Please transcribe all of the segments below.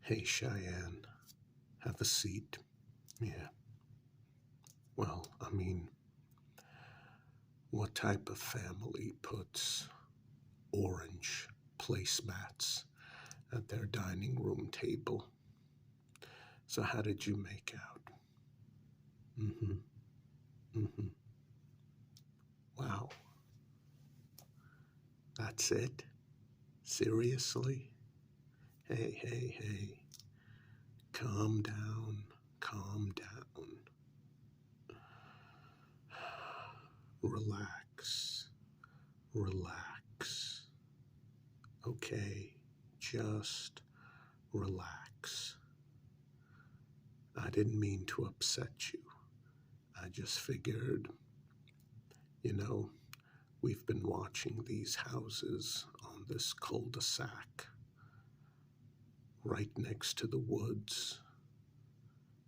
Hey, Cheyenne, have a seat. Yeah. Well, what type of family puts orange placemats at their dining room table? So, how did you make out? Mm hmm. Mm hmm. Wow. That's it? Seriously? Hey, hey, hey. Calm down. Calm down. Relax. Relax. Okay. Just relax. I didn't mean to upset you. I just figured, you know, we've been watching these houses on this cul-de-sac right next to the woods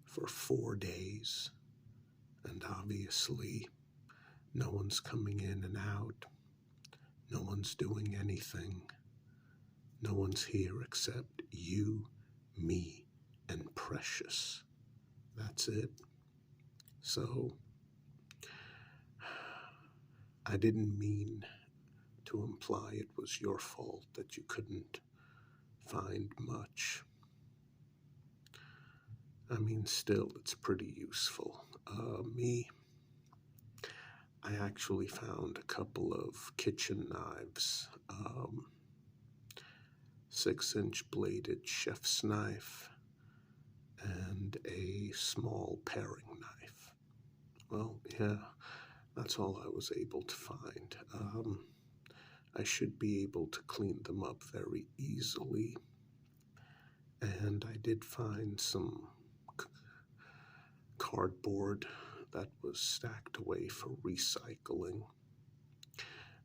for 4 days, and obviously no one's coming in and out. No one's doing anything. No one's here except you, me, and Precious. That's it. So, I didn't mean to imply it was your fault that you couldn't find much. Still, it's pretty useful. I actually found a couple of kitchen knives, 6-inch bladed chef's knife, and a small paring knife. Well, yeah, that's all I was able to find. I should be able to clean them up very easily. And I did find some cardboard that was stacked away for recycling.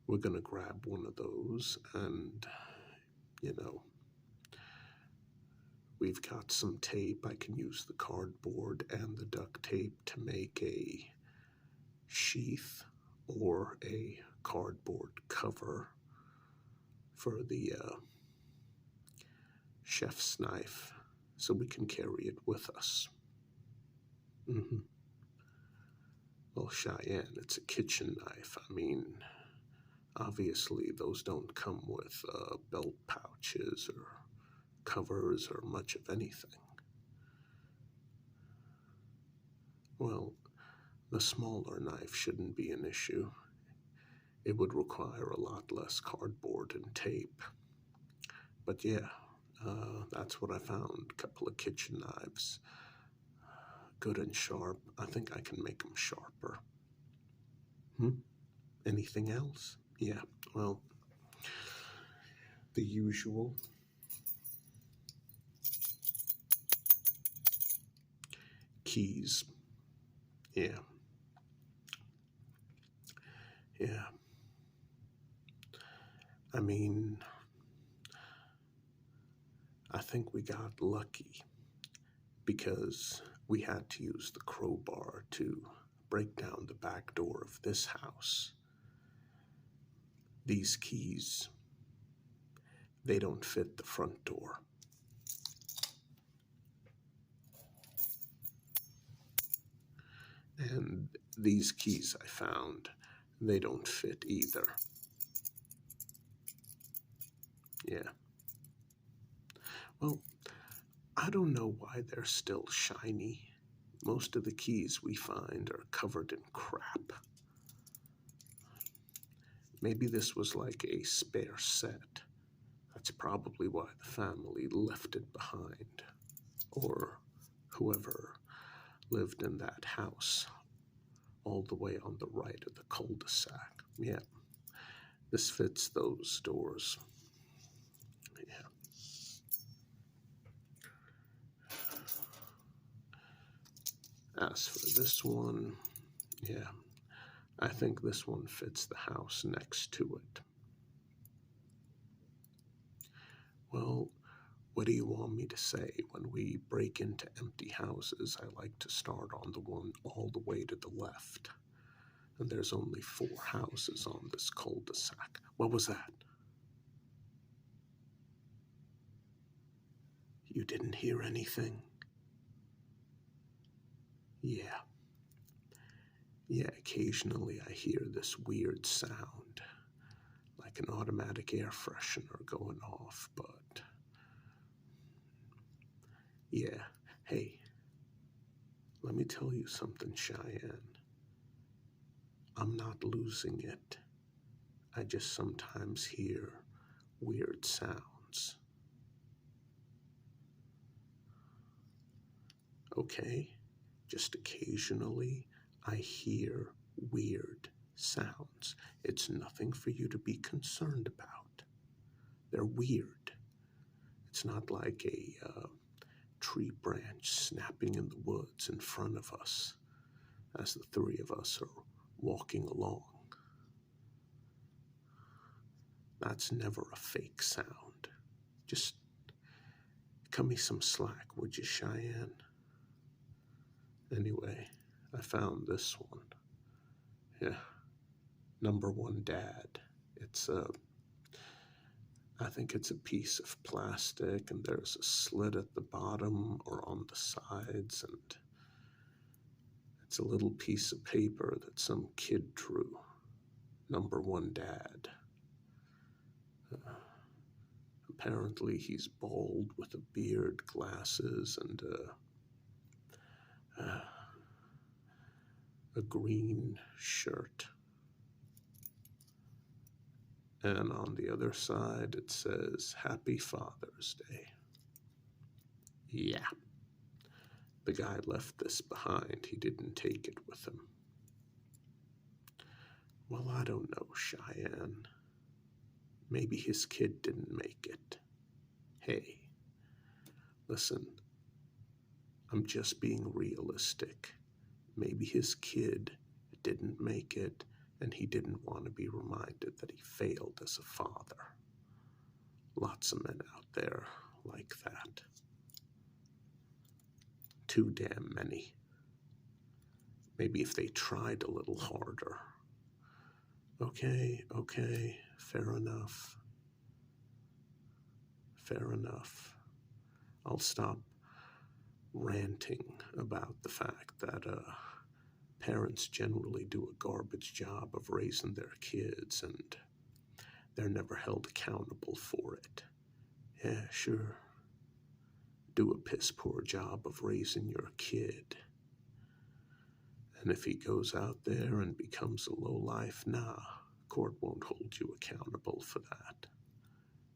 We're going to grab one of those, and, you know, we've got some tape. I can use the cardboard and the duct tape to make a sheath or a cardboard cover for the chef's knife so we can carry it with us. Mm-hmm. Well, Cheyenne, it's a kitchen knife. Obviously, those don't come with belt pouches or covers or much of anything. Well, the smaller knife shouldn't be an issue. It would require a lot less cardboard and tape. But yeah, that's what I found. A couple of kitchen knives. Good and sharp. I think I can make them sharper. Anything else? Yeah, well, the usual. Keys. Yeah. Yeah. I think we got lucky because we had to use the crowbar to break down the back door of this house. These keys, they don't fit the front door. And these keys I found, they don't fit either. Yeah. Well, I don't know why they're still shiny. Most of the keys we find are covered in crap. Maybe this was like a spare set. That's probably why the family left it behind. Or whoever lived in that house all the way on the right of the cul-de-sac. Yeah, this fits those doors. Yeah. As for this one, yeah, I think this one fits the house next to it. Well, what do you want me to say? When we break into empty houses, I like to start on the one all the way to the left. And there's only 4 houses on this cul-de-sac. What was that? You didn't hear anything? Yeah. Yeah, occasionally I hear this weird sound, like an automatic air freshener going off, but yeah. Hey, let me tell you something, Cheyenne. I'm not losing it. I just sometimes hear weird sounds. Okay? Just occasionally I hear weird sounds. It's nothing for you to be concerned about. They're weird. It's not like a tree branch snapping in the woods in front of us as the three of us are walking along. That's never a fake sound. Just cut me some slack, would you, Cheyenne? Anyway, I found this one. Yeah. Number one dad. It's I think it's a piece of plastic, and there's a slit at the bottom or on the sides, and it's a little piece of paper that some kid drew. Number one dad. Apparently he's bald with a beard, glasses, and a green shirt. And on the other side it says, Happy Father's Day. Yeah. The guy left this behind. He didn't take it with him. Well, I don't know, Cheyenne. Maybe his kid didn't make it. Hey, listen, I'm just being realistic. Maybe his kid didn't make it, and he didn't want to be reminded that he failed as a father. Lots of men out there like that. Too damn many. Maybe if they tried a little harder. Okay, fair enough. Fair enough. I'll stop ranting about the fact that parents generally do a garbage job of raising their kids and they're never held accountable for it. Yeah, sure. Do a piss poor job of raising your kid. And if he goes out there and becomes a lowlife, nah, court won't hold you accountable for that.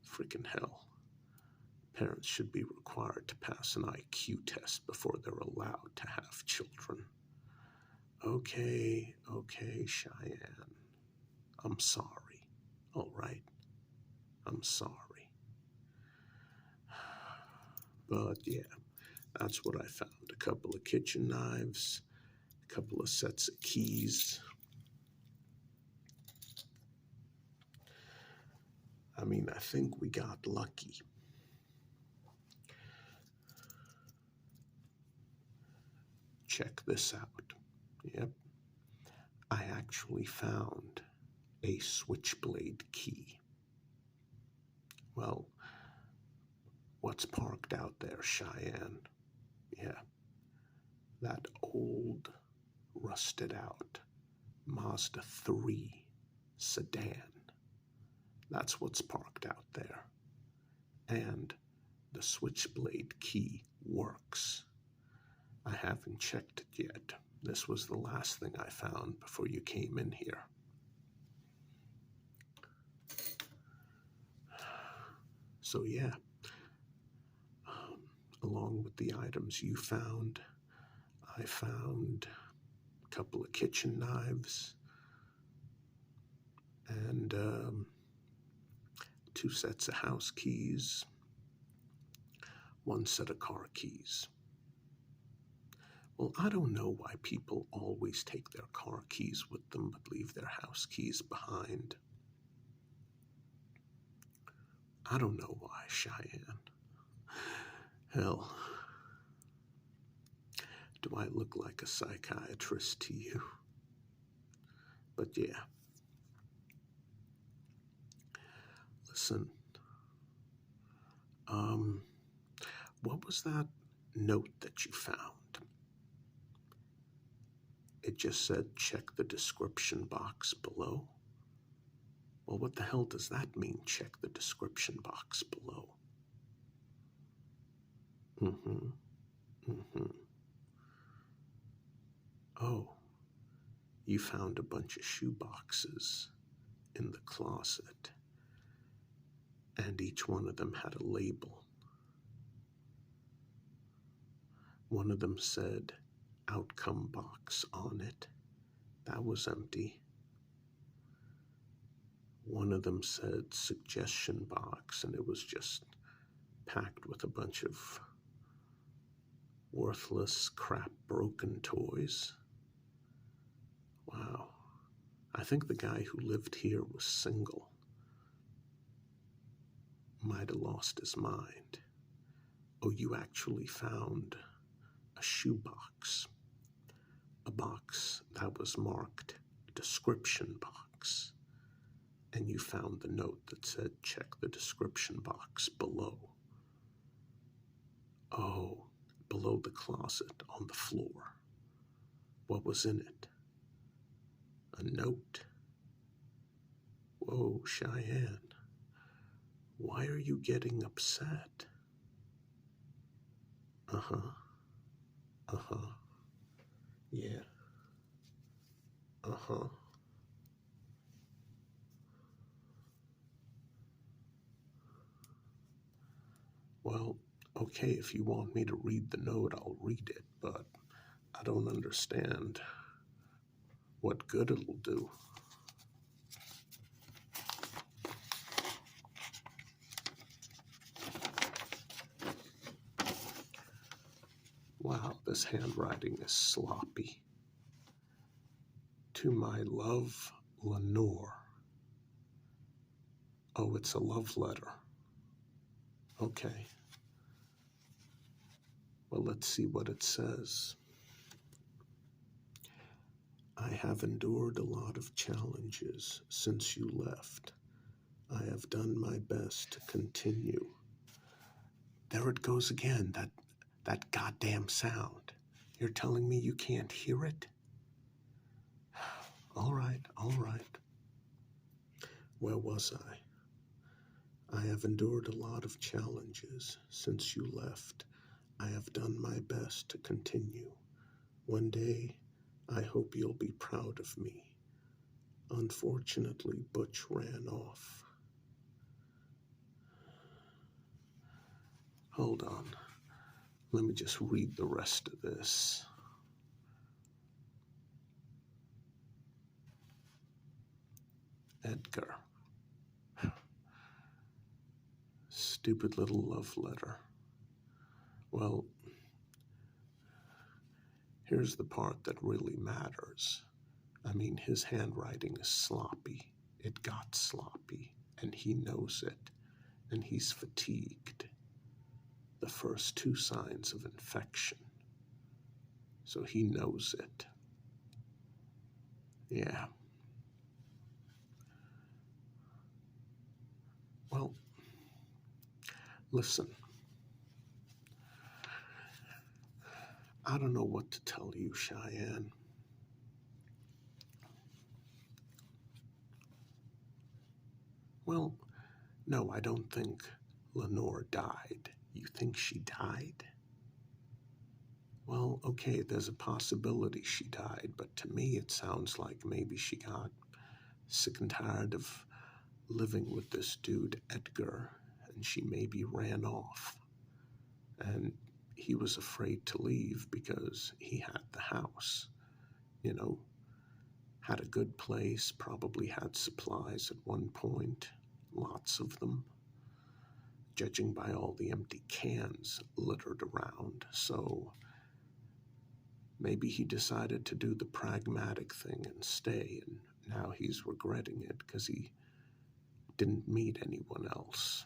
Freaking hell. Parents should be required to pass an IQ test before they're allowed to have children. Okay, Cheyenne. I'm sorry, all right? I'm sorry. But yeah, that's what I found. A couple of kitchen knives, a couple of sets of keys. I mean, I think we got lucky. Check this out. Yep. I actually found a switchblade key. Well, what's parked out there, Cheyenne? Yeah. That old, rusted out Mazda 3 sedan. That's what's parked out there. And the switchblade key works. I haven't checked it yet. This was the last thing I found before you came in here. So yeah, along with the items you found, I found a couple of kitchen knives and 2 sets of house keys, 1 set of car keys. Well, I don't know why people always take their car keys with them but leave their house keys behind. I don't know why, Cheyenne. Hell, do I look like a psychiatrist to you? But yeah. Listen, what was that note that you found? It just said, check the description box below. Well, what the hell does that mean, check the description box below? Oh, you found a bunch of shoe boxes in the closet, and each one of them had a label. One of them said outcome box on it. That was empty. One of them said suggestion box, and it was just packed with a bunch of worthless, crap, broken toys. Wow. I think the guy who lived here was single. Might have lost his mind. Oh, you actually found a shoebox. A box that was marked description box. And you found the note that said, check the description box below. Oh, below the closet on the floor. What was in it? A note. Whoa, Cheyenne. Why are you getting upset? Yeah. Well, okay, if you want me to read the note, I'll read it, but I don't understand what good it'll do. Wow, this handwriting is sloppy. To my love, Lenore. Oh, it's a love letter. Okay. Well, let's see what it says. I have endured a lot of challenges since you left. I have done my best to continue. There it goes again, that goddamn sound. You're telling me you can't hear it? All right. Where was I? I have endured a lot of challenges since you left. I have done my best to continue. One day, I hope you'll be proud of me. Unfortunately, Butch ran off. Hold on. Let me just read the rest of this. Edgar. Stupid little love letter. Well, here's the part that really matters. I mean, his handwriting is sloppy. It got sloppy, and he knows it, and he's fatigued. The first 2 signs of infection. So he knows it. Yeah. Well, listen. I don't know what to tell you, Cheyenne. Well, no, I don't think Lenore died. You think she died? Well, okay, there's a possibility she died, but to me it sounds like maybe she got sick and tired of living with this dude, Edgar, and she maybe ran off. And he was afraid to leave because he had the house. You know, had a good place, probably had supplies at one point, lots of them, judging by all the empty cans littered around. So maybe he decided to do the pragmatic thing and stay, and now he's regretting it because he didn't meet anyone else.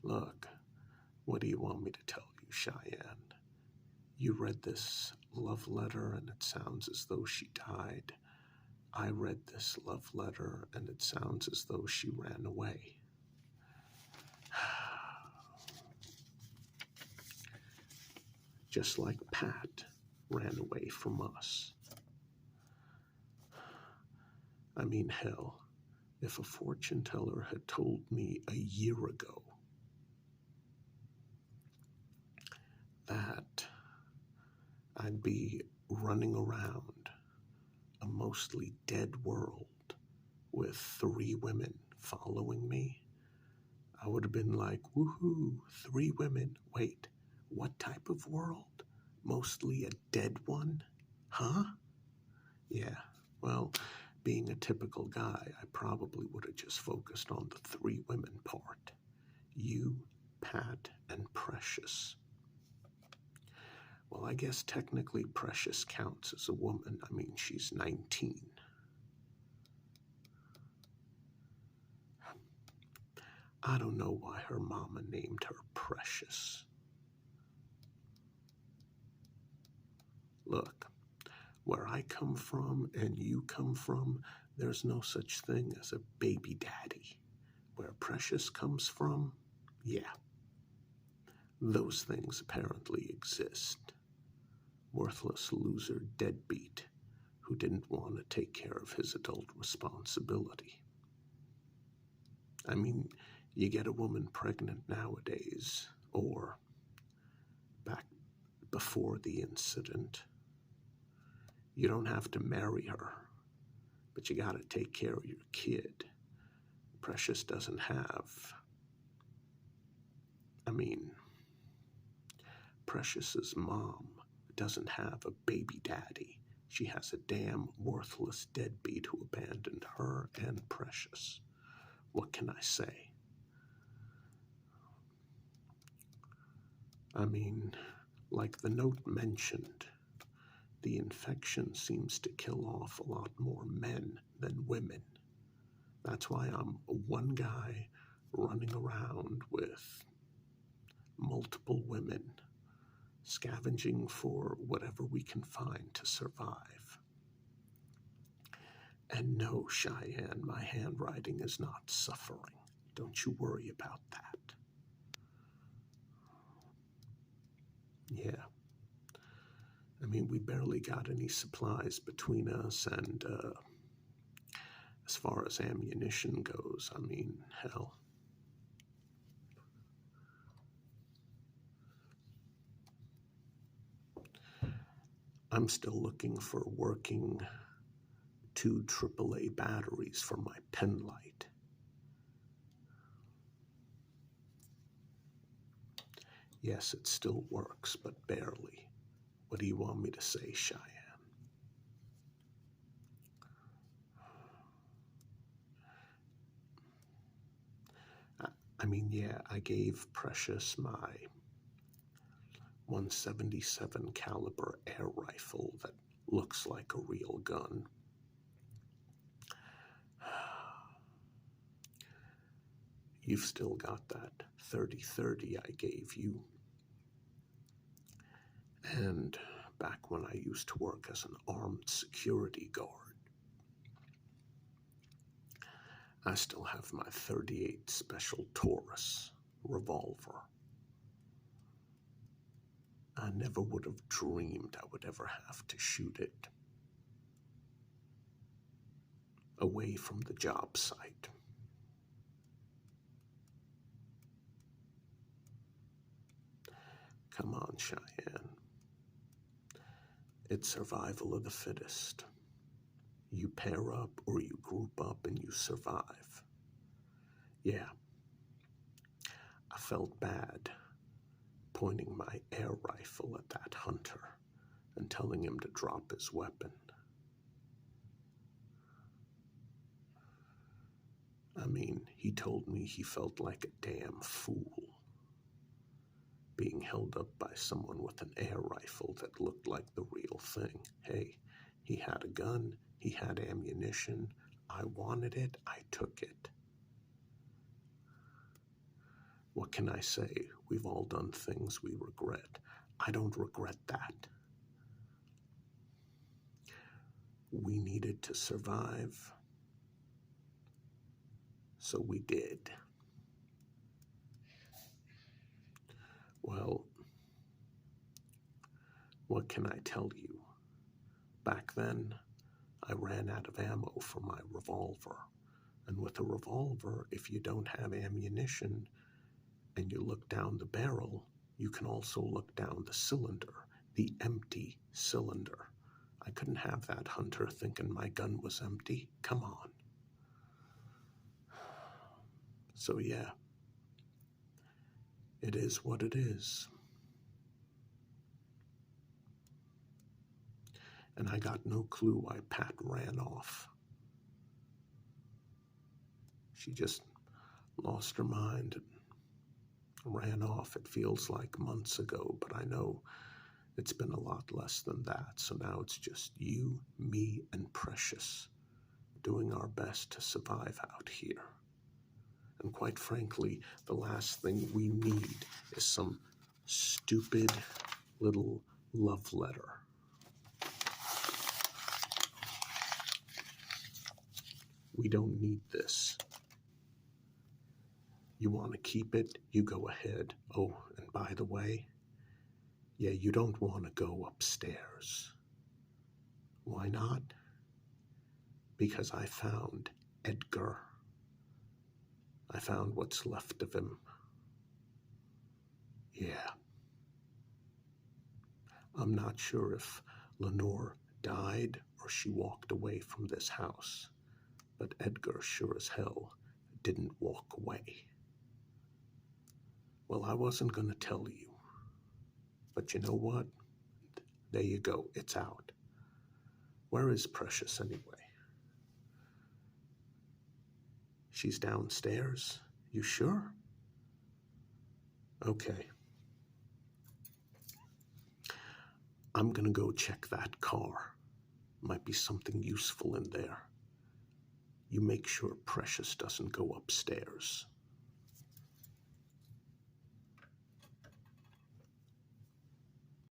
Look, what do you want me to tell you, Cheyenne? You read this love letter and it sounds as though she died. I read this love letter and it sounds as though she ran away. just like Pat ran away from us. I mean, hell, if a fortune teller had told me a year ago that I'd be running around a mostly dead world with 3 women following me, I would have been like, woohoo, 3 women. Wait, what type of world? Mostly a dead one? Huh? Yeah, well, being a typical guy, I probably would have just focused on the 3 women part. You, Pat, and Precious. Well, I guess technically Precious counts as a woman. I mean, she's 19. I don't know why her mama named her Precious. Look, where I come from and you come from, there's no such thing as a baby daddy. Where Precious comes from, yeah, those things apparently exist. Worthless loser deadbeat who didn't want to take care of his adult responsibility. I mean, you get a woman pregnant nowadays, or back before the incident, you don't have to marry her, but you gotta take care of your kid. Precious doesn't have, Precious's mom doesn't have a baby daddy. She has a damn worthless deadbeat who abandoned her and Precious. What can I say? I mean, like the note mentioned, the infection seems to kill off a lot more men than women. That's why I'm one guy running around with multiple women, scavenging for whatever we can find to survive. And no, Cheyenne, my handwriting is not suffering. Don't you worry about that. Yeah. I mean, we barely got any supplies between us, and as far as ammunition goes, I mean, hell. I'm still looking for working 2 AAA batteries for my pen light. Yes, it still works, but barely. What do you want me to say, Cheyenne? I mean, yeah, I gave Precious my 177 caliber air rifle that looks like a real gun. You've still got that 30-30 I gave you. And back when I used to work as an armed security guard, I still have my .38 Special Taurus revolver. I never would have dreamed I would ever have to shoot it away from the job site. Come on, Cheyenne. It's survival of the fittest. You pair up or you group up and you survive. Yeah, I felt bad pointing my air rifle at that hunter and telling him to drop his weapon. I mean, he told me he felt like a damn fool being held up by someone with an air rifle that looked like the real thing. Hey, he had a gun, he had ammunition. I wanted it, I took it. What can I say? We've all done things we regret. I don't regret that. We needed to survive, so we did. Well, What can I tell you? Back then, I ran out of ammo for my revolver. And with a revolver, if you don't have ammunition and you look down the barrel, you can also look down the cylinder, the empty cylinder. I couldn't have that hunter thinking my gun was empty. Come on. So yeah, it is what it is. And I got no clue why Pat ran off. She just lost her mind and ran off. It feels like months ago, but I know it's been a lot less than that. So now it's just you, me, and Precious doing our best to survive out here. And quite frankly, the last thing we need is some stupid little love letter. We don't need this. You want to keep it, you go ahead. Oh, and by the way, yeah, you don't want to go upstairs. Why not? Because I found Edgar. I found what's left of him. Yeah. I'm not sure if Lenore died or she walked away from this house, but Edgar sure as hell didn't walk away. Well, I wasn't going to tell you, but you know what? There you go, it's out. Where is Precious anyway? She's downstairs? You sure? Okay. I'm gonna go check that car. Might be something useful in there. You make sure Precious doesn't go upstairs.